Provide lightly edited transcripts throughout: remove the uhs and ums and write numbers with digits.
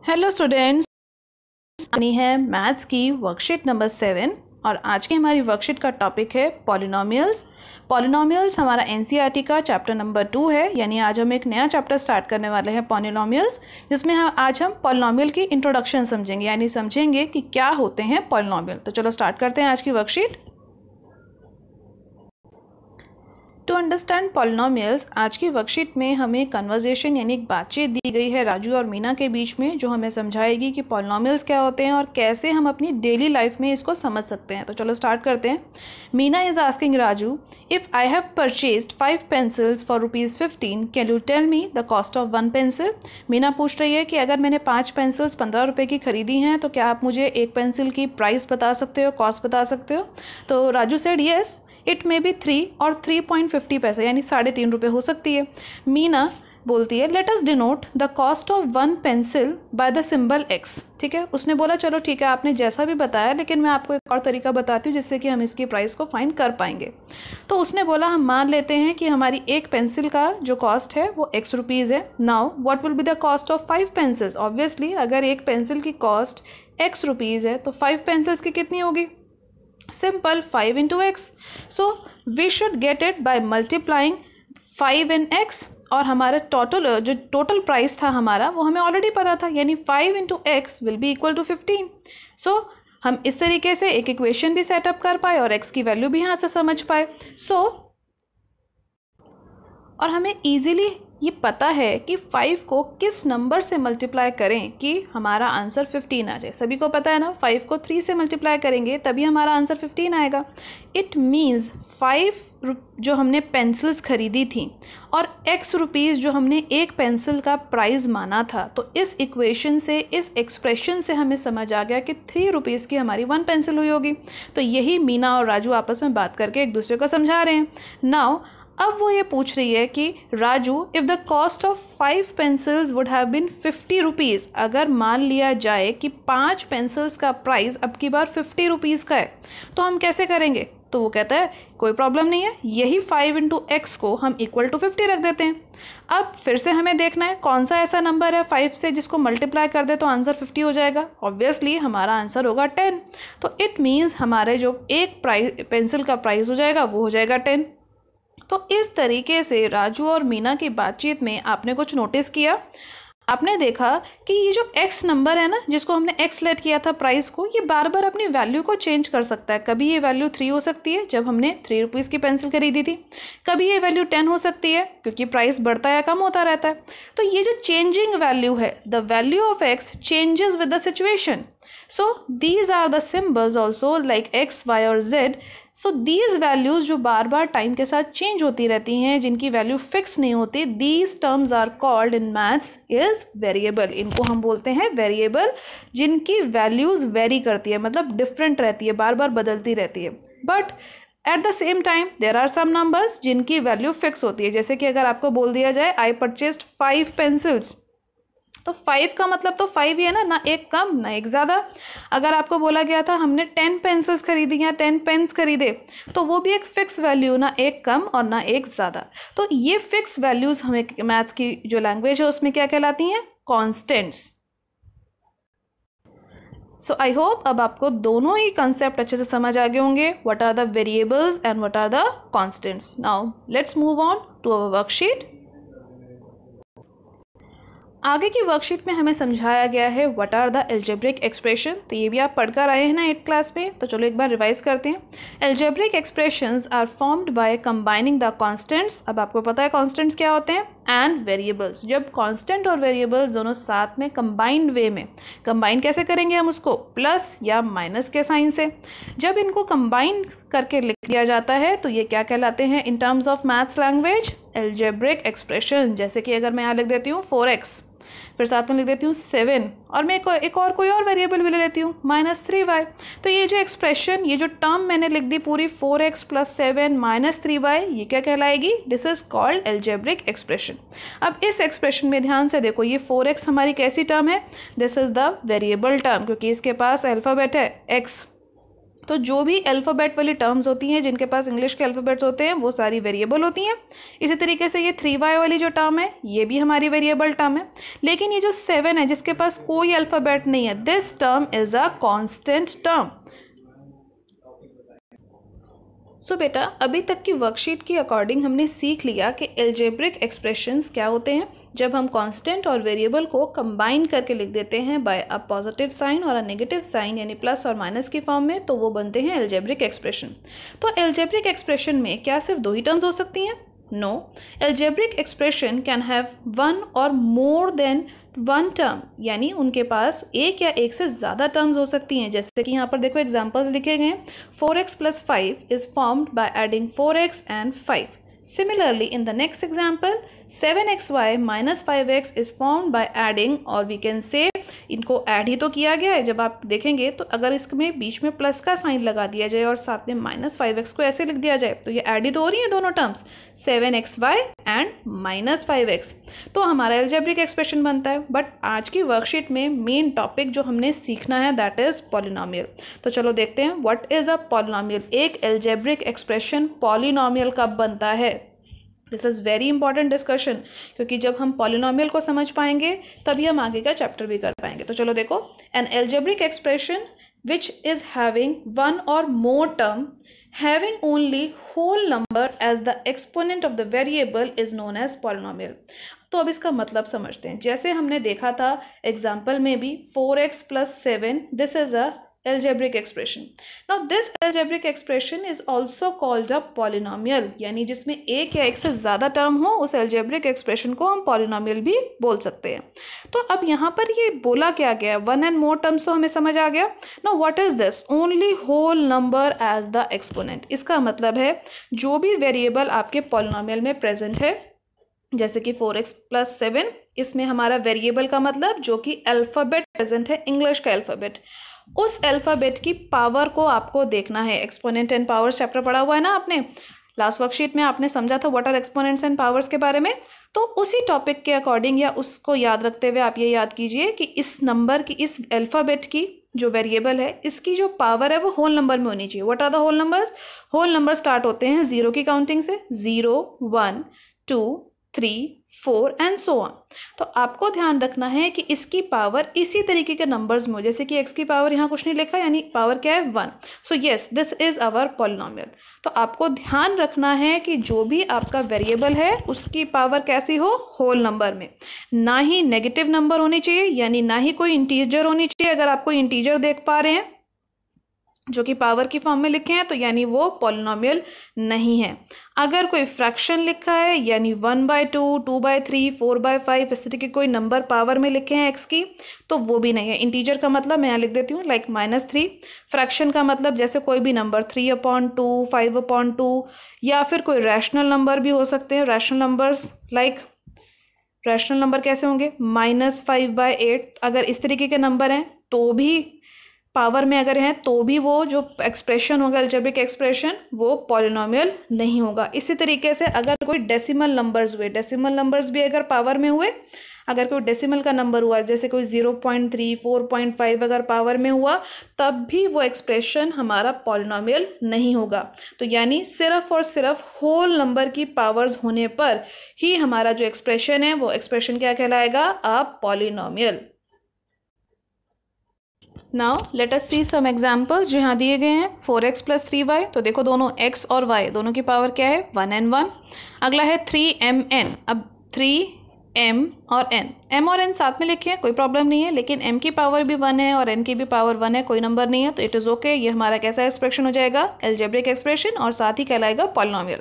Hello students, आनी है maths की वर्कशीट नंबर 7 और आज की हमारी वर्कशीट का टॉपिक है पॉलिनोमियल्स। पॉलिनोमियल्स हमारा एनसीईआरटी का चैप्टर नंबर 2 है, यानी आज हम एक नया चैप्टर स्टार्ट करने वाले हैं पॉलिनोमियल्स, जिसमें आज हम पॉलिनोमियल की इंट्रोडक्शन समझेंगे, यानी समझेंगे कि क्या होते हैं पॉलिनोमियल। तो चलो स्टार्ट करते हैं आज की वर्कशीट। टू अंडरस्टैंड पॉलिनोमियल्स, आज की वर्कशीट में हमें कन्वर्सेशन यानी एक बातचीत दी गई है राजू और मीना के बीच में, जो हमें समझाएगी कि पॉलिनोमियल्स क्या होते हैं और कैसे हम अपनी डेली लाइफ में इसको समझ सकते हैं। तो चलो स्टार्ट करते हैं। Meena is asking Raju, if I have purchased 5 pencils for ₹15, can you tell me the cost of 1 pencil. Meena पूछ रही है कि अगर मैंने 5 पेंसिल्स 15 रुपये की खरीदी हैं तो क्या आप मुझे एक पेंसिल की प्राइस बता सकते हो, कॉस्ट बता सकते हो। तो Raju said yes, it may be 3 और 3.50 पैसे, यानी 3.5 रुपये हो सकती है। मीना बोलती है let us denote the cost of 1 pencil by the symbol x। ठीक है, उसने बोला चलो ठीक है, आपने जैसा भी बताया, लेकिन मैं आपको एक और तरीका बताती हूँ जिससे कि हम इसकी प्राइस को फाइंड कर पाएंगे। तो उसने बोला हम मान लेते हैं कि हमारी एक पेंसिल का जो कॉस्ट है वो x रुपीज़ है। Now what will be the cost of 5 pencils. Obviously अगर एक पेंसिल की कॉस्ट x रुपीज़ है तो 5 पेंसिल्स की कितनी होगी। Simple, 5 into x. So we should get it by multiplying 5 and x, और हमारा जो टोटल प्राइस था हमारा वो हमें ऑलरेडी पता था, यानी 5 into x will be equal to 15. So हम इस तरीके से एक इक्वेशन भी सेटअप कर पाए और x की वैल्यू भी यहाँ से समझ पाए। और हमें ईजिली ये पता है कि 5 को किस नंबर से मल्टीप्लाई करें कि हमारा आंसर 15 आ जाए। सभी को पता है ना, 5 को 3 से मल्टीप्लाई करेंगे तभी हमारा आंसर 15 आएगा। इट मीन्स 5 जो हमने पेंसिल्स खरीदी थी और x रुपीज़ जो हमने एक पेंसिल का प्राइस माना था, तो इस इक्वेशन से, इस एक्सप्रेशन से हमें समझ आ गया कि 3 रुपीज़ की हमारी 1 पेंसिल हुई होगी। तो यही मीना और राजू आपस में बात करके एक दूसरे को समझा रहे हैं। नाउ अब वो ये पूछ रही है कि Raju if the cost of 5 pencils would have been 50 rupees, अगर मान लिया जाए कि 5 पेंसिल्स का प्राइस अब की बार 50 रुपीज़ का है तो हम कैसे करेंगे। तो वो कहता है कोई प्रॉब्लम नहीं है, यही 5 into x को हम इक्वल टू 50 रख देते हैं। अब फिर से हमें देखना है कौन सा ऐसा नंबर है 5 से जिसको मल्टीप्लाई कर दे तो आंसर 50 हो जाएगा। ऑब्वियसली हमारा आंसर होगा 10। तो इट मीन्स हमारे जो एक पेंसिल का प्राइस हो जाएगा वो हो जाएगा 10। तो इस तरीके से राजू और मीना की बातचीत में आपने कुछ नोटिस किया। आपने देखा कि ये जो x नंबर है ना, जिसको हमने x लेट किया था प्राइस को, ये बार बार अपनी वैल्यू को चेंज कर सकता है। कभी ये वैल्यू 3 हो सकती है जब हमने 3 रुपीज़ की पेंसिल खरीदी थी, कभी ये वैल्यू 10 हो सकती है क्योंकि प्राइस बढ़ता या कम होता रहता है। तो ये जो चेंजिंग वैल्यू है, the value of x changes with the situation. So these are the symbols also like x, y और z। सो दीज वैल्यूज़ जो बार बार टाइम के साथ चेंज होती रहती हैं, जिनकी वैल्यू फिक्स नहीं होती, these terms are called in maths is variable. इनको हम बोलते हैं वेरिएबल, जिनकी वैल्यूज़ वेरी करती है, मतलब डिफरेंट रहती है, बार बार बदलती रहती है। But at the same time there are some numbers जिनकी वैल्यू फिक्स होती है। जैसे कि अगर आपको बोल दिया जाए आई परचेस्ड 5 पेंसिल्स, तो 5 का मतलब तो 5 ही है ना एक कम ना एक ज़्यादा। अगर आपको बोला गया था हमने 10 पेंसिल्स खरीदी या 10 पेन्स खरीदे, तो वो भी एक फ़िक्स वैल्यू, ना एक कम और ना एक ज़्यादा। तो ये फ़िक्स वैल्यूज़ हमें मैथ्स की जो लैंग्वेज है उसमें क्या कहलाती हैं, कॉन्स्टेंट्स। सो आई होप अब आपको दोनों ही कंसेप्ट अच्छे से समझ आ गए होंगे, what are the variables and what are the constants. Now let's move on to our worksheet. आगे की वर्कशीट में हमें समझाया गया है what are the algebraic expression. तो ये भी आप पढ़कर आए हैं ना 8th क्लास में, तो चलो एक बार रिवाइज करते हैं। Algebraic expressions are formed by combining the constants. अब आपको पता है कॉन्स्टेंट्स क्या होते हैं, एंड वेरिएबल्स। जब कांस्टेंट और वेरिएबल्स दोनों साथ में कंबाइंड वे में, कंबाइन कैसे करेंगे हम उसको, प्लस या माइनस के साइन से। जब इनको कंबाइन करके लिख दिया जाता है तो ये क्या कहलाते हैं in terms of maths language, algebraic expression. जैसे कि अगर मैं यहाँ लिख देती हूँ 4x, फिर साथ में लिख देती हूँ 7, और मैं एक और कोई और वेरिएबल भी ले लेती हूँ -3y। तो ये जो एक्सप्रेशन, ये जो टर्म मैंने लिख दी पूरी 4x + 7 -3y, ये क्या कहलाएगी, this is called algebraic expression. अब इस एक्सप्रेशन में ध्यान से देखो, ये 4x हमारी कैसी टर्म है, this is the variable term, क्योंकि इसके पास अल्फ़ाबेट है x। तो जो भी अल्फ़ाबेट वाली टर्म्स होती हैं, जिनके पास इंग्लिश के अल्फ़ाबेट्स होते हैं, वो सारी वेरिएबल होती हैं। इसी तरीके से ये 3y वाली जो टर्म है, ये भी हमारी वेरिएबल टर्म है। लेकिन ये जो 7 है, जिसके पास कोई अल्फ़ाबेट नहीं है, this term is a constant term. So बेटा, अभी तक की वर्कशीट की अकॉर्डिंग हमने सीख लिया कि अलजेब्रिक एक्सप्रेशंस क्या होते हैं। जब हम कांस्टेंट और वेरिएबल को कंबाइन करके लिख देते हैं बाय अ पॉजिटिव साइन और अ नेगेटिव साइन, यानी प्लस और माइनस की फॉर्म में, तो वो बनते हैं अलजेब्रिक एक्सप्रेशन। तो अलजेब्रिक एक्सप्रेशन में क्या सिर्फ 2 ही टर्म्स हो सकती हैं? No, algebraic expression can have 1 or more than 1 term, यानी उनके पास एक या एक से ज़्यादा टर्म्स हो सकती हैं। जैसे कि यहाँ पर देखो एग्जांपल्स लिखे गए हैं। 4x + 5 is formed by adding 4x and 5। Similarly, in the next example, 7xy - 5x is formed by adding, और we can say इनको ऐड ही तो किया गया है। जब आप देखेंगे तो अगर इसमें बीच में प्लस का साइन लगा दिया जाए और साथ में -5x को ऐसे लिख दिया जाए, तो ये ऐड ही तो हो रही है दोनों टर्म्स, 7xy एंड -5x। तो हमारा अलजेब्रिक एक्सप्रेशन बनता है। बट आज की वर्कशीट में मेन टॉपिक जो हमने सीखना है, दैट इज़ पॉलिनोमियल। तो चलो देखते हैं व्हाट इज़ अ पॉलिनोमियल। एक अलजेब्रिक एक्सप्रेशन पॉलिनोमियल कब बनता है? This is very important discussion, क्योंकि जब हम पॉलिनोमियल को समझ पाएंगे तभी हम आगे का चैप्टर भी कर पाएंगे। तो चलो देखो, N algebraic expression which is having 1 or more term having only whole number as the exponent of the variable is known as polynomial। तो अब इसका मतलब समझते हैं। जैसे हमने देखा था एग्जाम्पल में भी 4x + 7, this is a algebraic expression। Now this algebraic expression is also called a polynomial, यानी जिसमें एक या एक से ज़्यादा टर्म हो, उस algebraic expression को हम polynomial भी बोल सकते हैं। तो अब यहाँ पर ये बोला क्या गया, 1 and more terms तो हमें समझ आ गया। Now what is this? Only whole number as the exponent। इसका मतलब है जो भी वेरिएबल आपके polynomial में प्रेजेंट है, जैसे कि 4x + 7, इसमें हमारा वेरिएबल का मतलब जो कि अल्फ़ाबेट प्रेजेंट है, इंग्लिश का अल्फ़ाबेट, उस अल्फ़ाबेट की पावर को आपको देखना है। एक्सपोनेंट एंड पावर्स चैप्टर पढ़ा हुआ है ना आपने, लास्ट वर्कशीट में आपने समझा था what are exponents and powers के बारे में। तो उसी टॉपिक के अकॉर्डिंग या उसको याद रखते हुए आप ये याद कीजिए कि इस नंबर की, इस अल्फ़ाबेट की जो वेरिएबल है, इसकी जो पावर है वो होल नंबर में होनी चाहिए। What are the whole numbers? Whole number start होते हैं 0 की काउंटिंग से, 0, 1, 2, 3, 4 एंड सो ऑन। तो आपको ध्यान रखना है कि इसकी पावर इसी तरीके के नंबर्स में हो, जैसे कि x की पावर यहाँ कुछ नहीं लिखा, यानी पावर क्या है 1। So yes, this is our polynomial. तो आपको ध्यान रखना है कि जो भी आपका वेरिएबल है उसकी पावर कैसी हो, होल नंबर में, ना ही नेगेटिव नंबर होनी चाहिए, यानी ना ही कोई इंटीजर होनी चाहिए। अगर आप कोई इंटीजर देख पा रहे हैं जो कि पावर की फॉर्म में लिखे हैं, तो यानी वो पॉलिनोमियल नहीं है। अगर कोई फ्रैक्शन लिखा है, यानी 1/2, 2/3, 4/5, इस तरह के कोई नंबर पावर में लिखे हैं x की, तो वो भी नहीं है। इंटीजर का मतलब मैं यहाँ लिख देती हूँ, लाइक -3। फ्रैक्शन का मतलब जैसे कोई भी नंबर 3/2, 5/2, या फिर कोई रैशनल नंबर भी हो सकते हैं। Rational numbers like, rational number कैसे होंगे, -5/8। अगर इस तरीके के नंबर हैं तो भी पावर में अगर हैं, तो भी वो जो एक्सप्रेशन होगा, अलजेब्रिक एक्सप्रेशन, वो पॉलिनोमियल नहीं होगा। इसी तरीके से अगर कोई डेसिमल नंबर्स हुए, डेसिमल नंबर्स भी अगर पावर में हुए, अगर कोई डेसिमल का नंबर हुआ, जैसे कोई 0.3, 4.5 अगर पावर में हुआ, तब भी वो एक्सप्रेशन हमारा पॉलिनोमियल नहीं होगा। तो यानी सिर्फ और सिर्फ होल नंबर की पावर्स होने पर ही हमारा जो एक्सप्रेशन है, वो एक्सप्रेशन क्या कहलाएगा, a polynomial. Now let us see some examples जो यहाँ दिए गए हैं। 4x + 3y, तो देखो दोनों x और y दोनों की पावर क्या है, 1 and 1। अगला है 3mn, अब 3m और n, m और n साथ में लिखे हैं, कोई प्रॉब्लम नहीं है, लेकिन m की पावर भी 1 है और n की भी पावर 1 है, कोई नंबर नहीं है, तो इट इज़ ओके। ये हमारा कैसा एक्सप्रेशन हो जाएगा, अलजेब्रिक एक्सप्रेशन, और साथ ही कहलाएगा polynomial.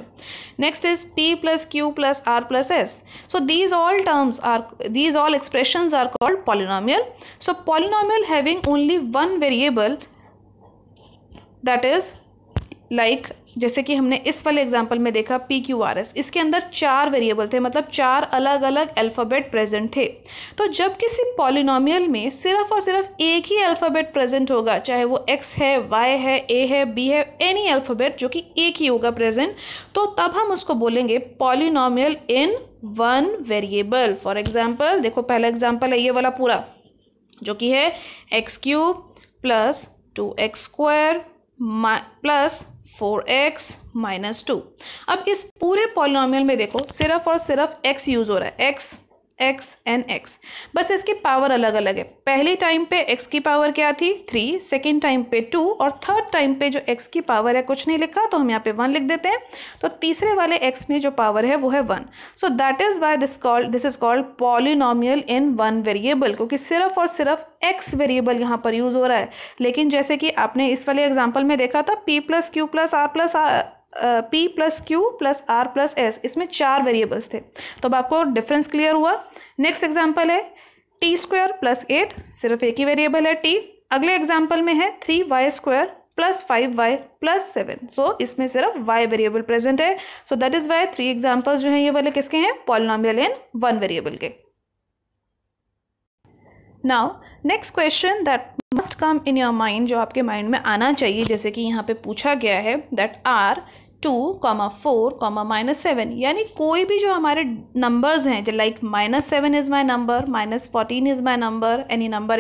Next is p + q + r + s। So these all expressions are called polynomial। So polynomial having only one variable, that is like जैसे कि हमने इस वाले एग्जाम्पल में देखा PQRS, इसके अंदर 4 वेरिएबल थे, मतलब 4 अलग अलग अल्फ़ाबेट प्रेजेंट थे। तो जब किसी पॉलिनोमियल में सिर्फ और सिर्फ एक ही अल्फ़ाबेट प्रेजेंट होगा, चाहे वो x है, y है, a है, b है, एनी अल्फ़ाबेट जो कि एक ही होगा प्रेजेंट, तो तब हम उसको बोलेंगे polynomial in one variable. For example देखो, पहला एग्जाम्पल है ये वाला पूरा, जो कि है x³ + 2x² plus 4x minus 2। अब इस पूरे पॉलिनॉमियल में देखो सिर्फ और सिर्फ x यूज़ हो रहा है, x x एंड x, बस इसकी पावर अलग अलग है। पहली टाइम पे x की पावर क्या थी 3, सेकेंड टाइम पे 2 और थर्ड टाइम पे जो x की पावर है कुछ नहीं लिखा तो हम यहाँ पे 1 लिख देते हैं। तो तीसरे वाले x में जो पावर है वो है 1। सो that is why this is called polynomial in one variable, क्योंकि सिर्फ और सिर्फ x वेरिएबल यहाँ पर यूज़ हो रहा है। लेकिन जैसे कि आपने इस वाले एग्जाम्पल में देखा था p plus q plus r plus p plus q plus r plus s, इसमें 4 वेरिएबल्स थे। तो अब आपको डिफरेंस क्लियर हुआ। नेक्स्ट एग्जाम्पल है टी स्क्वायर प्लस 8, सिर्फ एक ही वेरिएबल है t। अगले एग्जाम्पल में है 3y square plus 5y plus 7, सो इसमें सिर्फ y वेरिएबल प्रेजेंट है। So that is why 3 examples जो हैं ये वाले किसके हैं, पॉलिनॉमियल इन वन वेरिएबल के। Now next question that must come in your mind, जो आपके माइंड में आना चाहिए, जैसे कि यहाँ पे पूछा गया है दैट आर 2, 4, -7, यानी कोई भी जो हमारे नंबर्स हैं जो like -7 is my number, -14 is my number,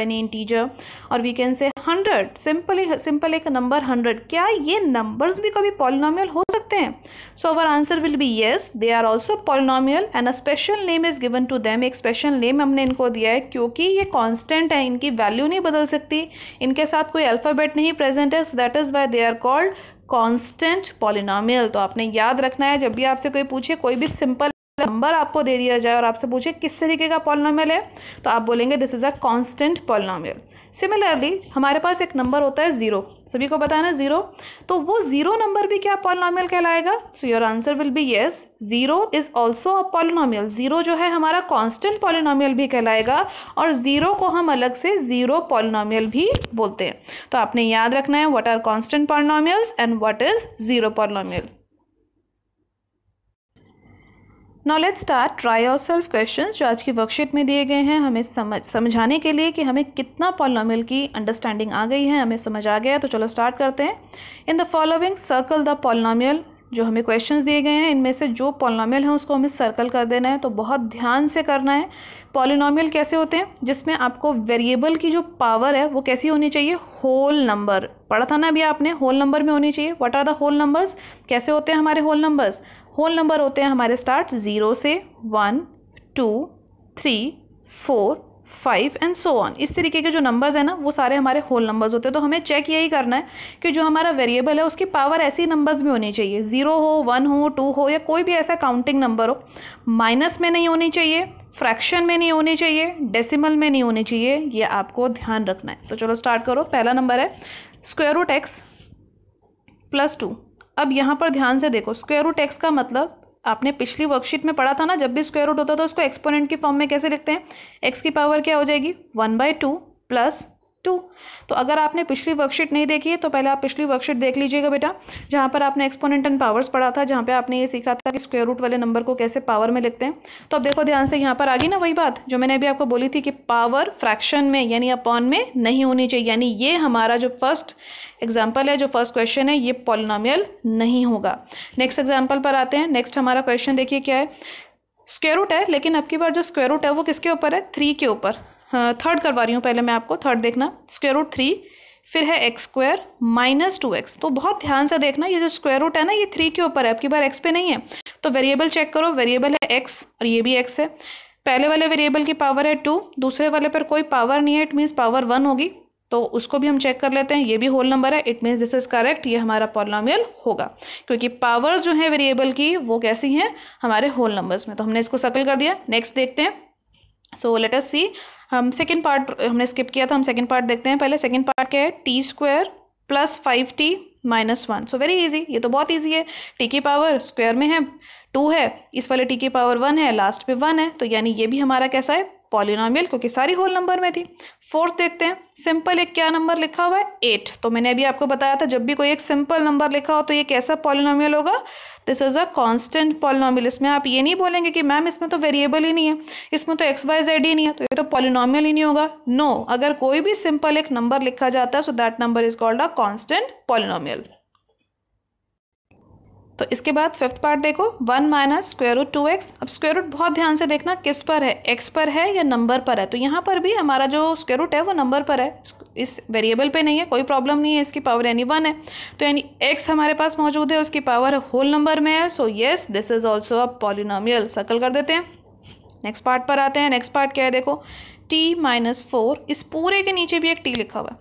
any integer, और वी कैन से 100, सिंपल एक नंबर 100, क्या ये नंबर्स भी कभी पॉलिनॉमियल हो सकते हैं? So our answer will be yes, they are also polynomial and a special name is given to them. एक स्पेशल नेम हमने इनको दिया है क्योंकि ये कॉन्स्टेंट है, इनकी वैल्यू नहीं बदल सकती, इनके साथ कोई अल्फ़ाबेट नहीं प्रेजेंट है, so that is why they are called constant polynomial. तो आपने याद रखना है, जब भी आपसे कोई पूछे, कोई भी सिंपल नंबर आपको दे दिया जाए और आपसे पूछे किस तरीके का पॉलिनॉमियल है, तो आप बोलेंगे this is a constant polynomial. Similarly हमारे पास एक नंबर होता है 0, सभी को पता है ना 0, तो वो 0 नंबर भी क्या पॉलिनॉमियल कहलाएगा? So your answer will be yes, 0 is also a polynomial. 0 जो है हमारा कांस्टेंट पॉलिनॉमियल भी कहलाएगा और 0 को हम अलग से 0 पॉलिनॉमियल भी बोलते हैं। तो आपने याद रखना है what are constant polynomials and what is 0 polynomial. Now let's start try yourself questions जो आज की वर्कशीट में दिए गए हैं, हमें समझाने के लिए कि हमें कितना पॉलिनॉमियल की अंडरस्टैंडिंग आ गई है, हमें समझ आ गया। तो चलो स्टार्ट करते हैं। In the following circle the polynomial, जो हमें क्वेश्चंस दिए गए हैं इनमें से जो पॉलिनॉमियल है उसको हमें सर्कल कर देना है। तो बहुत ध्यान से करना है। पॉलिनॉमियल कैसे होते हैं? जिसमें आपको वेरिएबल की जो पावर है वो कैसी होनी चाहिए? Whole number. पढ़ा था ना अभी आपने, होल नंबर में होनी चाहिए। What are the whole numbers? कैसे होते हैं हमारे होल नंबर्स? होल नंबर होते हैं हमारे स्टार्ट 0 से 1, 2, 3, 4, 5 एंड सो ऑन। इस तरीके के जो नंबर्स हैं ना वो सारे हमारे होल नंबर्स होते हैं। तो हमें चेक यही करना है कि जो हमारा वेरिएबल है उसकी पावर ऐसी नंबर्स में होनी चाहिए, 0 हो, 1 हो, 2 हो, या कोई भी ऐसा काउंटिंग नंबर हो। माइनस में नहीं होनी चाहिए, फ्रैक्शन में नहीं होनी चाहिए, डेसिमल में नहीं होनी चाहिए, ये आपको ध्यान रखना है। तो चलो स्टार्ट करो। पहला नंबर है स्क्वायर रूट एक्स प्लस 2। अब यहाँ पर ध्यान से देखो, स्क्वायर रूट एक्स का मतलब आपने पिछली वर्कशीट में पढ़ा था ना, जब भी स्क्वायर रूट होता था उसको एक्सपोनेंट की फॉर्म में कैसे लिखते हैं? एक्स की पावर क्या हो जाएगी? 1/2 प्लस 2। तो अगर आपने पिछली वर्कशीट नहीं देखी है तो पहले आप पिछली वर्कशीट देख लीजिएगा बेटा, जहाँ पर आपने एक्सपोनेंट एंड पावर्स पढ़ा था, जहाँ पे आपने ये सीखा था कि स्क्वायर रूट वाले नंबर को कैसे पावर में लिखते हैं। तो अब देखो ध्यान से, यहाँ पर आ गई ना वही बात जो मैंने अभी आपको बोली थी कि पावर फ्रैक्शन में यानी अपॉन में नहीं होनी चाहिए, यानी ये हमारा जो फर्स्ट एग्जाम्पल है, जो फर्स्ट क्वेश्चन है, ये पॉलिनॉमियल नहीं होगा। नेक्स्ट एग्जाम्पल पर आते हैं। नेक्स्ट हमारा क्वेश्चन देखिए क्या है, स्क्वायर रूट है, लेकिन अब की बार जो स्क्वायर रूट है वो किसके ऊपर है? 3 के ऊपर। थर्ड करवा रही हूँ पहले मैं आपको, थर्ड देखना। स्क्वायर रूट 3, फिर है एक्स स्क्वायर माइनस 2x। तो बहुत ध्यान से देखना, ये जो स्क्वायर रूट है ना ये 3 के ऊपर है, अब की बार x पे नहीं है। तो वेरिएबल चेक करो, वेरिएबल है x और ये भी x है। पहले वाले वेरिएबल की पावर है 2, दूसरे वाले पर कोई पावर नहीं है, इट मीन्स पावर 1 होगी। तो उसको भी हम चेक कर लेते हैं, ये भी होल नंबर है, it means this is correct, ये हमारा पॉलिनॉमियल होगा क्योंकि पावर जो है वेरिएबल की वो कैसी हैं? हमारे होल नंबर्स में। तो हमने इसको सर्कल कर दिया। नेक्स्ट देखते हैं। सो लेट अस सी, हम सेकेंड पार्ट हमने स्किप किया था, हम सेकेंड पार्ट देखते हैं। पहले सेकेंड पार्ट क्या है? T square plus 5t minus 1। So very easy, ये तो बहुत इजी है। टी की पावर स्क्वायर में है 2 है, इस वाले टी की पावर 1 है, लास्ट पे 1 है, तो यानी ये भी हमारा कैसा है? पॉलिनॉमियल, क्योंकि सारी होल नंबर में थी। फोर्थ देखते हैं। सिंपल एक क्या नंबर लिखा हुआ है? 8। तो मैंने अभी आपको बताया था जब भी कोई एक सिंपल नंबर लिखा हो तो ये कैसा पॉलिनॉमियल होगा? This is a constant polynomial. इसमें आप ये नहीं बोलेंगे कि मैम इसमें तो वेरिएबल ही नहीं है, इसमें तो एक्स वाई जेड ही नहीं है, तो ये तो पॉलिनॉमियल ही नहीं होगा। नो, अगर कोई भी सिंपल एक नंबर लिखा जाता है so that number is called a constant polynomial. तो इसके बाद फिफ्थ पार्ट देखो, 1 माइनस स्क्वायर रूट 2x। अब स्क्वायर रूट बहुत ध्यान से देखना किस पर है, x पर है या नंबर पर है। तो यहाँ पर भी हमारा जो स्क्वायर रूट है वो नंबर पर है, इस वेरिएबल पे नहीं है, कोई प्रॉब्लम नहीं है, इसकी पावर यानी 1 है। तो यानी x हमारे पास मौजूद है, उसकी पावर होल नंबर में है। सो yes this is also a polynomial, circle कर देते हैं। नेक्स्ट पार्ट पर आते हैं। नेक्स्ट पार्ट क्या है देखो, t माइनस 4, इस पूरे के नीचे भी एक t लिखा हुआ है।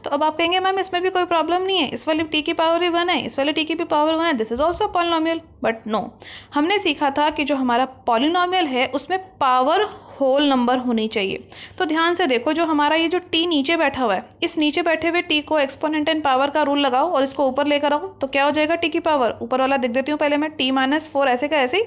तो अब आप कहेंगे मैम इसमें भी कोई प्रॉब्लम नहीं है, इस वाले t की पावर भी 1 है, इस वाले t की भी पावर 1 है, this is also polynomial. But no, हमने सीखा था कि जो हमारा पॉलिनोमियल है उसमें पावर होल नंबर होनी चाहिए। तो ध्यान से देखो, जो हमारा ये जो t नीचे बैठा हुआ है, इस नीचे बैठे हुए t को एक्सपोनेंट एंड पावर का रूल लगाओ और इसको ऊपर लेकर आओ, तो क्या हो जाएगा, t की पावर, ऊपर वाला देख देती हूँ पहले मैं, t माइनस 4 ऐसे का ऐसे ही।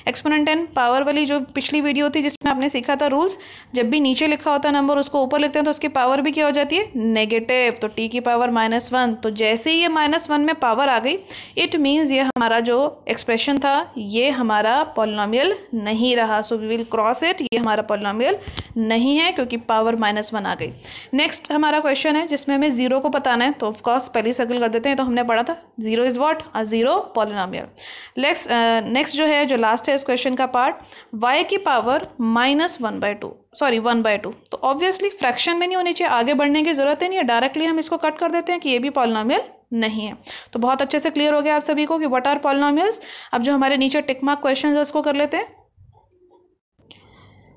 एक्सपोनेंट एंड पावर वाली जो पिछली वीडियो थी जिसमें आपने सीखा था रूल्स, जब भी नीचे लिखा होता है नंबर उसको ऊपर लिखते हैं तो उसकी पावर भी क्या हो जाती है, नेगेटिव। तो t की पावर -1, तो जैसे ही ये -1 में पावर आ गई, इट मीन्स ये हमारा जो एक्सप्रेशन था ये हमारा पॉलिनोमियल नहीं रहा। So we will cross it, ये हमारा पॉलिनोमियल नहीं है क्योंकि पावर -1 आ गई। नेक्स्ट हमारा क्वेश्चन है जिसमें हमें 0 को बताना है, तो ऑफकोर्स पहले सर्कल कर देते हैं। तो हमने पढ़ा था 0 is what, a 0 polynomial. Next जो है, जो लास्ट है इस क्वेश्चन का पार्ट, y की पावर -1/2। तो ऑब्वियसली फ्रैक्शन में नहीं होनी चाहिए, आगे बढ़ने की जरूरत ही नहीं है, डायरेक्टली हम इसको कट कर देते हैं कि ये भी पॉलिनोमियल नहीं है। तो बहुत अच्छे से क्लियर हो गया आप सभी को कि व्हाट आर पॉलिनोमियल्स। अब जो हमारे नीचे टिक मार्क क्वेश्चन है उसको कर लेते हैं।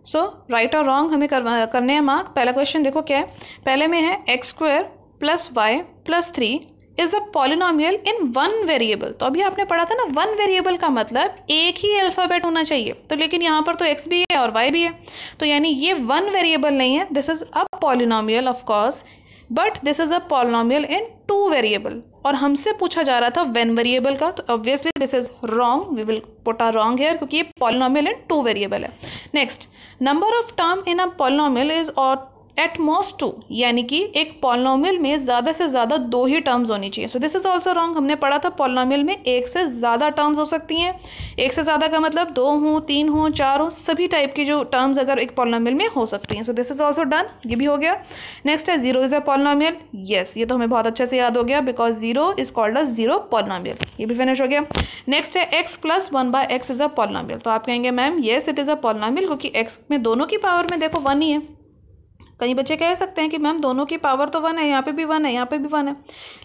सो राइट और रॉन्ग हमें करने हैं मार्क। पहला क्वेश्चन देखो क्या है, पहले में है x² + y + 3 is a polynomial in 1 variable. तो अभी आपने पढ़ा था ना, 1 वेरिएबल का मतलब एक ही अल्फाबेट होना चाहिए, तो लेकिन यहाँ पर तो x भी है और y भी है, तो यानी ये 1 वेरिएबल नहीं है, this is a polynomial of course, but this is a polynomial in 2 variable. और हमसे पूछा जा रहा था 1 वेरिएबल का, तो obviously this is wrong, we will put a wrong here क्योंकि ये पॉलिनोमियल इन 2 वेरिएबल है। Next, number of term in a polynomial is or at most 2, यानी कि एक पॉलिनोमियल में ज़्यादा से ज़्यादा 2 ही टर्म्स होनी चाहिए। So this is also wrong. हमने पढ़ा था पॉलिनोमियल में एक से ज़्यादा टर्म्स हो सकती हैं, एक से ज़्यादा का मतलब 2 हों, 3 हों, 4 हों, सभी टाइप की जो टर्म्स अगर एक पॉलिनोमियल में हो सकती हैं। So this is also done, ये भी हो गया। नेक्स्ट है 0 इज अ पॉलिनोमियल। येस, ये तो हमें बहुत अच्छे से याद हो गया because 0 is called a 0 polynomial, ये भी फिनिश हो गया। नेक्स्ट है x + 1/x is a polynomial. तो आप कहेंगे ma'am yes it is a polynomial क्योंकि x में दोनों की पावर में देखो 1 ही है। कई बच्चे कह सकते हैं कि मैम दोनों की पावर तो 1 है, यहाँ पे भी 1 है, यहाँ पे भी 1 है,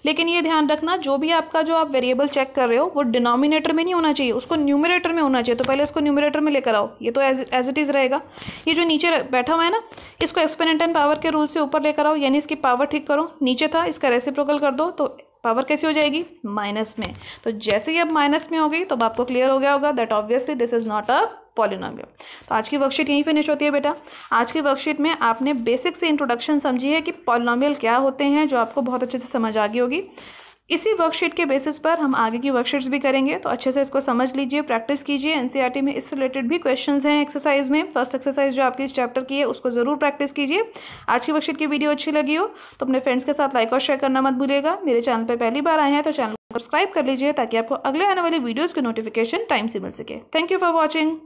लेकिन ये ध्यान रखना जो भी आपका जो आप वेरिएबल चेक कर रहे हो वो डिनोमिनेटर में नहीं होना चाहिए, उसको न्यूमरेटर में होना चाहिए। तो पहले इसको न्यूमरेटर में लेकर आओ, ये तो एज इट इज़ रहेगा। ये जो नीचे बैठा हुआ है ना, इसको एक्सपोनेंट एंड पावर के रूल से ऊपर लेकर आओ, यानी इसकी पावर ठीक करो, नीचे था इसका रेसिप्रोकल कर दो, तो पावर कैसी हो जाएगी, माइनस में। तो जैसे ही अब माइनस में हो गई तो आपको क्लियर हो गया होगा that obviously this is not a polynomial. तो आज की वर्कशीट यहीं फिनिश होती है बेटा। आज की वर्कशीट में आपने बेसिक से इंट्रोडक्शन समझी है कि पॉलिनोमियल क्या होते हैं, जो आपको बहुत अच्छे से समझ आ गई होगी। इसी वर्कशीट के बेसिस पर हम आगे की वर्कशीट्स भी करेंगे, तो अच्छे से इसको समझ लीजिए, प्रैक्टिस कीजिए। एनसीईआरटी में इस रिलेटेड भी क्वेश्चंस हैं एक्सरसाइज में। फर्स्ट एक्सरसाइज जो आपकी इस चैप्टर की है उसको ज़रूर प्रैक्टिस कीजिए। आज की वर्कशीट की वीडियो अच्छी लगी हो तो अपने फ्रेंड्स के साथ लाइक और शेयर करना मत भूलिएगा। मेरे चैनल पर पहली बार आए हैं तो चैनल को सब्सक्राइब कर लीजिए ताकि आपको अगले आने वाली वीडियोज़ की नोटिफिकेशन टाइम से मिल सके। Thank you for watching.